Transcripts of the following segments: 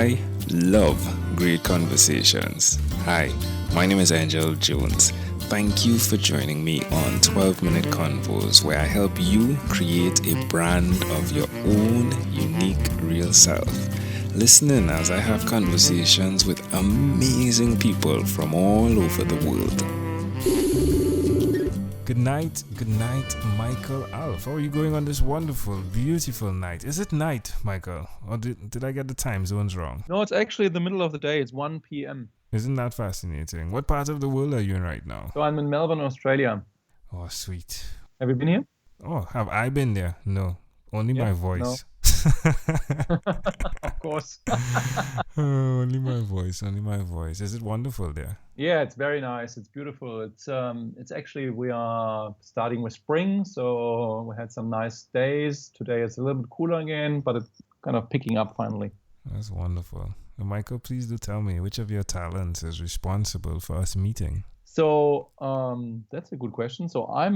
I love great conversations. Hi, my name is Angel Jones. Thank you for joining me on 12-Minute Convos, where I help you create a brand of your own unique real self. Listen in as I have conversations with amazing people from all over the world. Good night, Michael Alf. How are you going on this wonderful, beautiful night? Is it night, Michael? Or did I get the time zones wrong? No, it's actually the middle of the day. It's 1 p.m. Isn't that fascinating? What part of the world are you in right now? So I'm in Melbourne, Australia. Oh, sweet. Have you been here? Oh, have I been there? No, only my voice. Of course. Only my voice. Is it wonderful there? Yeah, it's very nice. It's beautiful. It's actually, we are starting with spring, so we had some nice days. Today it's a little bit cooler again, but it's kind of picking up finally. That's wonderful. Michael, please do tell me which of your talents is responsible for us meeting. So that's a good question. So I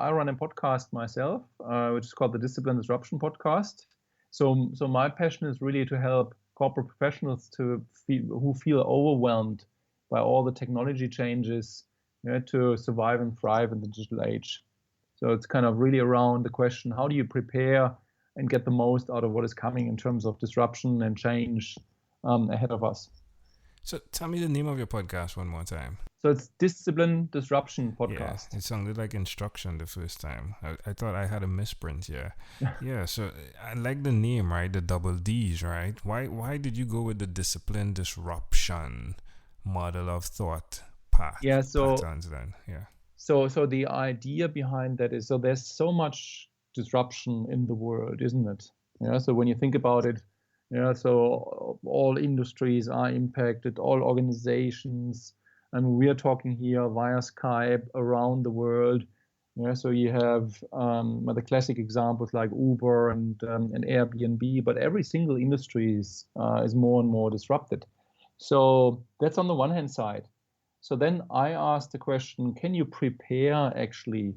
run a podcast myself, which is called the Discipline Disruption Podcast. So my passion is really to help corporate professionals who feel overwhelmed by all the technology changes, to survive and thrive in the digital age. So it's kind of really around the question: how do you prepare and get the most out of what is coming in terms of disruption and change ahead of us? So tell me the name of your podcast one more time. So it's Discipline Disruption Podcast. Yeah, it sounded like instruction the first time. I thought I had a misprint here. Yeah, so I like the name, right? The double D's, right? Why did you go with the discipline disruption model of thought path? Yeah, patterns then. Yeah. So the idea behind that is, so there's so much disruption in the world, isn't it? Yeah. So when you think about it, so all industries are impacted, all organizations. And we are talking here via Skype around the world. So you have the classic examples like Uber and Airbnb, but every single industry is more and more disrupted. So that's on the one hand side. So then I asked the question: can you prepare actually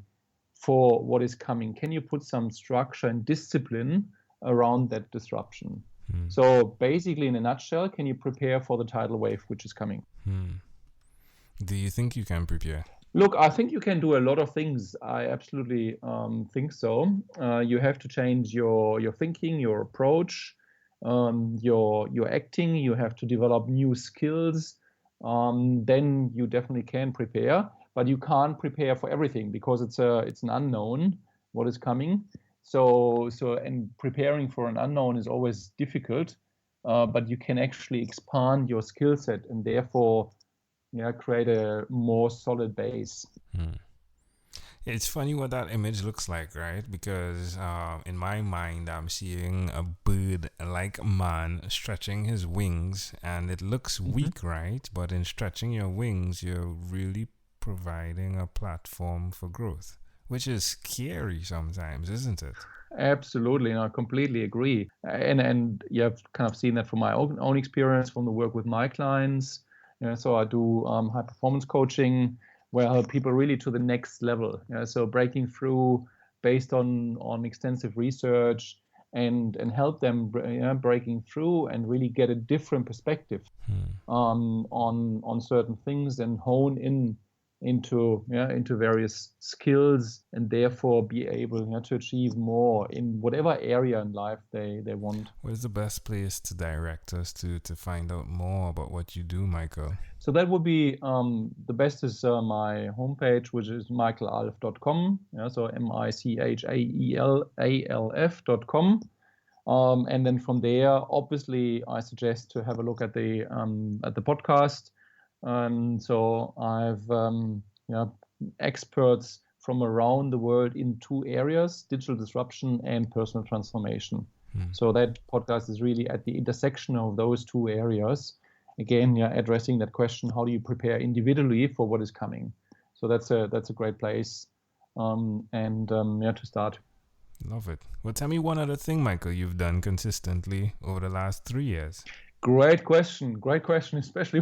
for what is coming? Can you put some structure and discipline around that disruption? So basically, in a nutshell, can you prepare for the tidal wave which is coming? Do you think you can prepare? Look, I think you can do a lot of things. I absolutely think so. You have to change your thinking, your approach, your acting. You have to develop new skills. Then you definitely can prepare, but you can't prepare for everything because it's an unknown what is coming. So and preparing for an unknown is always difficult, but you can actually expand your skill set and therefore create a more solid base. It's funny what that image looks like, right? Because in my mind, I'm seeing a bird like man stretching his wings, and it looks weak, right? But in stretching your wings, you're really providing a platform for growth, which is scary sometimes, isn't it? Absolutely, and I completely agree. And you have kind of seen that from my own experience, from the work with my clients. So I do high performance coaching, where I help people really to the next level. So breaking through based on extensive research and help them breaking through and really get a different perspective on certain things and hone into various skills and therefore be able to achieve more in whatever area in life they want. Where's the best place to direct us to find out more about what you do, Michael? So that would be the best is my homepage, which is michaelalf.com. So michaealf.com. And then from there, obviously, I suggest to have a look at the podcast. So I've experts from around the world in two areas: digital disruption and personal transformation. So that podcast is really at the intersection of those two areas. Again, addressing that question: how do you prepare individually for what is coming? So that's a great place, to start. Love it. Well, tell me one other thing, Michael, you've done consistently over the last 3 years. Great question, especially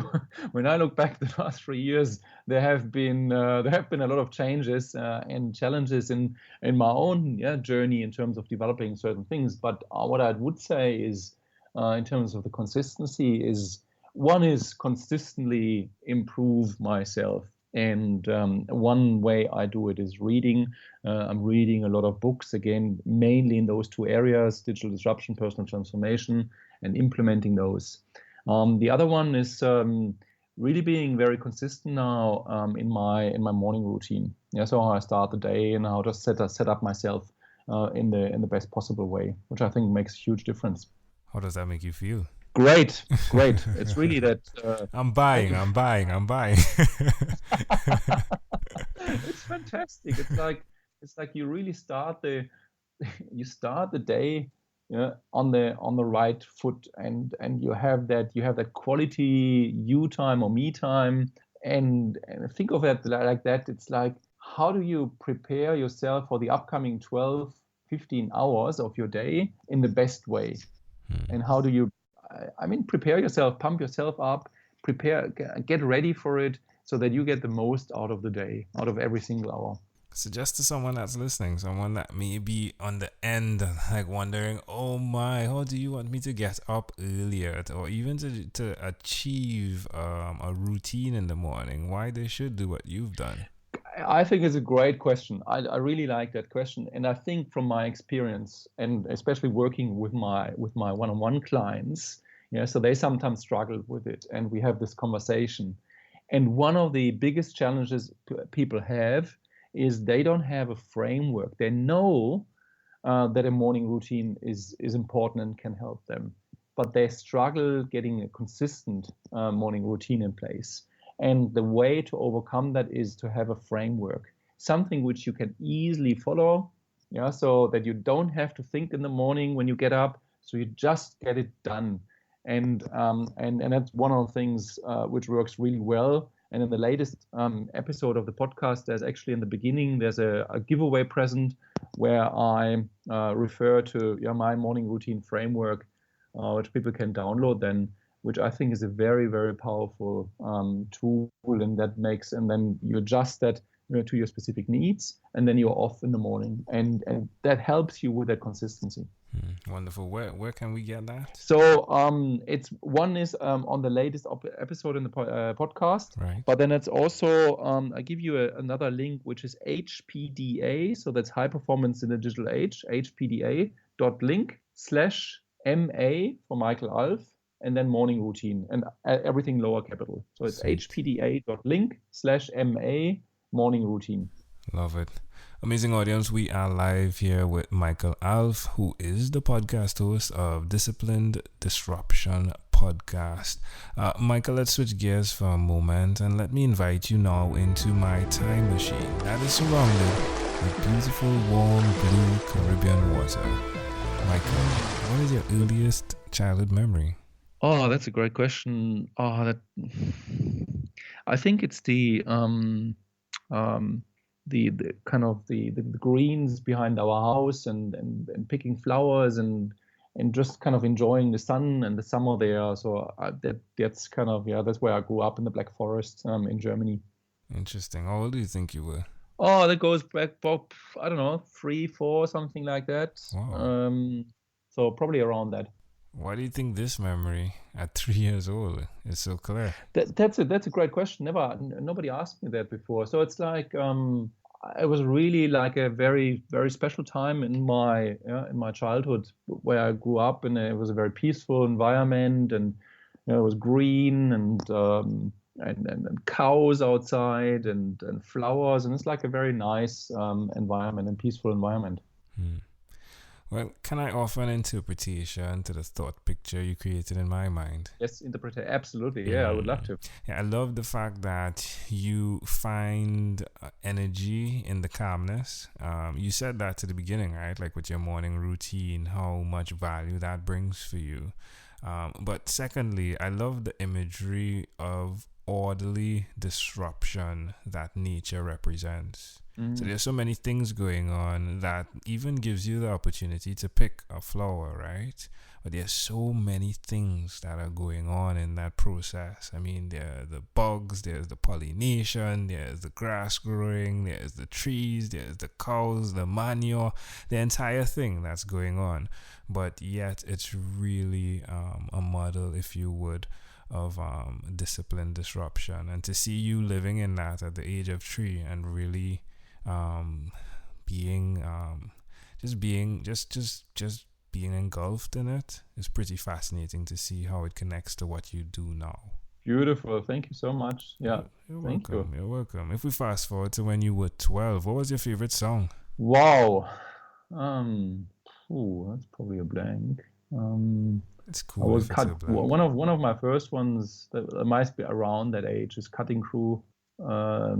when I look back the last 3 years. There have been a lot of changes and challenges in my own journey in terms of developing certain things. But what I would say is in terms of the consistency is one is consistently improve myself. And one way I do it is reading. I'm reading a lot of books, again, mainly in those two areas, digital disruption, personal transformation, and implementing those. The other one is really being very consistent now in my morning routine. Yeah, so how I start the day and how to set up myself in the best possible way, which I think makes a huge difference. How does that make you feel? Great. It's really that. I'm buying. It's fantastic. It's like you really start the day, on the right foot, and you have that quality you time or me time, and think of it like that. It's like, how do you prepare yourself for the upcoming 12, 15 hours of your day in the best way? And how do you, prepare yourself, pump yourself up, get ready for it so that you get the most out of the day, out of every single hour. Suggest to someone that's listening, someone that may be on the end, like wondering, oh my, how do you want me to get up earlier, or even to achieve a routine in the morning? Why they should do what you've done? I think it's a great question. I really like that question, and I think from my experience, and especially working with my one-on-one clients, so they sometimes struggle with it, and we have this conversation. And one of the biggest challenges people have is they don't have a framework. They know that a morning routine is important and can help them, but they struggle getting a consistent morning routine in place. And the way to overcome that is to have a framework, something which you can easily follow, so that you don't have to think in the morning when you get up, so you just get it done. And that's one of the things which works really well. And in the latest episode of the podcast, there's actually in the beginning, there's a giveaway present where I refer to my morning routine framework, which people can download then, which I think is a very, very powerful tool, and that makes, and then you adjust that to your specific needs, and then you're off in the morning, and that helps you with that consistency. Wonderful. Where can we get that? So it's one is on the latest episode in the podcast, right? But then it's also I give you another link, which is HPDA. So that's high performance in the digital age. HPDA.link/MA for Michael Alf, and then morning routine, and everything lower capital. So it's HPDA.link/MA morning routine. Love it. Amazing audience, we are live here with Michael Alf, who is the podcast host of Disciplined Disruption Podcast. Michael, let's switch gears for a moment and let me invite you now into my time machine that is surrounded with beautiful, warm, blue Caribbean water. Michael, what is your earliest childhood memory? Oh, that's a great question. I think it's the kind of the greens behind our house, and picking flowers, and just kind of enjoying the sun and the summer there. So that's kind of, that's where I grew up, in the Black Forest in Germany. Interesting. How old do you think you were? Oh, that goes back, Bob, I don't know, 3, 4, something like that. Wow. So probably around that. Why do you think this memory at 3 years old is so clear? That's a great question. Nobody asked me that before. So it's like it was really like a very, very special time in my childhood, where I grew up, and it was a very peaceful environment, and it was green, and cows outside, and flowers, and it's like a very nice environment and peaceful environment. Well, can I offer an interpretation to the thought picture you created in my mind? Yes, interpretation. Absolutely. Yeah, I would love to. Yeah, I love the fact that you find energy in the calmness. You said that to the beginning, right? Like with your morning routine, how much value that brings for you. But secondly, I love the imagery of orderly disruption that nature represents. So there's so many things going on that even gives you the opportunity to pick a flower, right? but there's so many things that are going on in that process. I mean, there are the bugs, there's the pollination, there's the grass growing, there's the trees, there's the cows, the manure, the entire thing that's going on. But yet it's really a model, if you would, of discipline disruption. And to see you living in that at the age of 3 and really being engulfed in it is pretty fascinating to see how it connects to what you do now. Beautiful. Thank you so much. Yeah. You're welcome. You're welcome. If we fast forward to when you were 12, what was your favorite song? Wow. That's probably a blank. It's cool. One of my first ones that might be around that age is Cutting Crew. I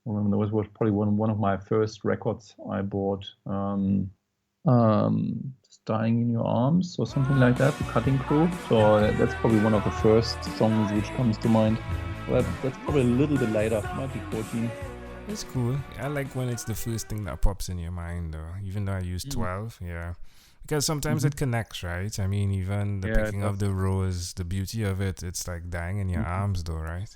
remember that was probably one of my first records I bought. Just Dying in Your Arms or something like that, the Cutting Crew. So that's probably one of the first songs which comes to mind. But that's probably a little bit later. Might be 14. It's cool. I like when it's the first thing that pops in your mind, though. Even though I use 12, yeah. Because sometimes it connects, right? I mean, even the picking of the rose, the beauty of it, it's like dying in your arms, though, right?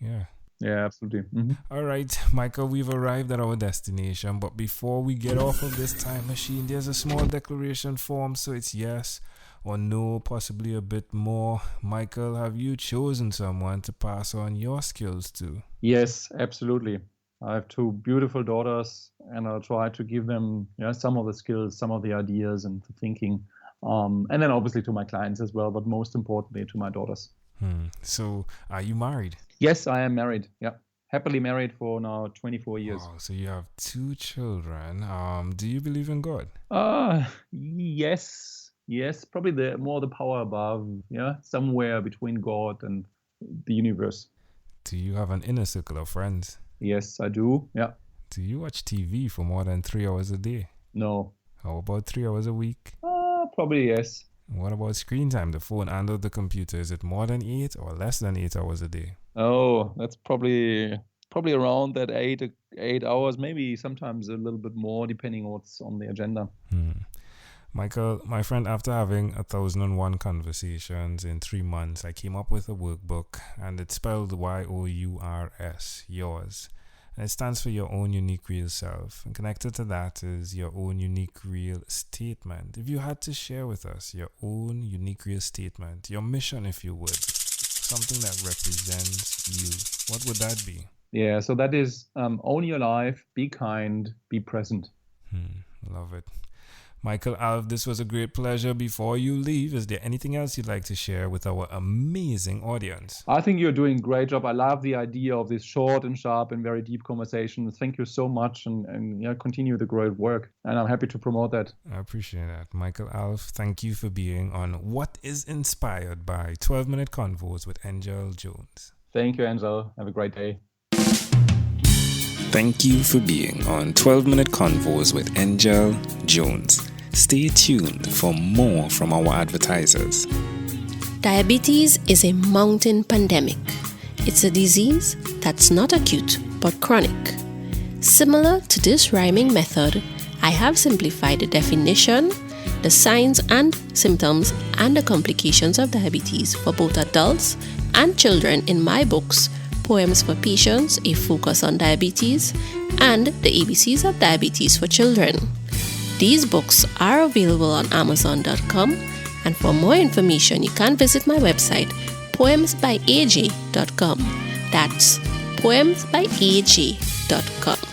Yeah. Yeah, absolutely. All right, Michael, we've arrived at our destination. But before we get off of this time machine, there's a small declaration form. So it's yes or no, possibly a bit more. Michael, have you chosen someone to pass on your skills to? Yes, absolutely. I have 2 beautiful daughters, and I'll try to give them some of the skills, some of the ideas and the thinking. And then obviously to my clients as well, but most importantly to my daughters. So are you married? Yes, I am married. Yeah. Happily married for now 24 years. Wow, so you have 2 children. Do you believe in God? Yes. Probably the power above, somewhere between God and the universe. Do you have an inner circle of friends? Yes, I do. Yeah. Do you watch TV for more than 3 hours a day? No. How about 3 hours a week? Probably yes. What about screen time, the phone and the computer? Is it more than 8 or less than 8 hours a day? Oh, that's probably around that 8 hours, maybe sometimes a little bit more, depending on what's on the agenda. Michael, my friend, after having 1,001 conversations in 3 months, I came up with a workbook, and it's spelled YOURS, yours. And it stands for your own unique real self. And connected to that is your own unique real statement. If you had to share with us your own unique real statement, your mission, if you would, something that represents you, what would that be? Yeah, so that is own your life, be kind, be present. Love it. Michael Alf, this was a great pleasure. Before you leave, is there anything else you'd like to share with our amazing audience? I think you're doing a great job. I love the idea of this short and sharp and very deep conversation. Thank you so much, and continue the great work. And I'm happy to promote that. I appreciate that. Michael Alf, thank you for being on What is Inspired by 12-Minute Convos with Angel Jones. Thank you, Angel. Have a great day. Thank you for being on 12-Minute Convos with Angel Jones. Stay tuned for more from our advertisers. Diabetes is a mountain pandemic. It's a disease that's not acute but chronic. Similar to this rhyming method, I have simplified the definition, the signs and symptoms, and the complications of diabetes for both adults and children in my books, Poems for Patients, A Focus on Diabetes, and The ABCs of Diabetes for Children. These books are available on Amazon.com, and for more information, you can visit my website, poemsbyaj.com. That's poemsbyaj.com.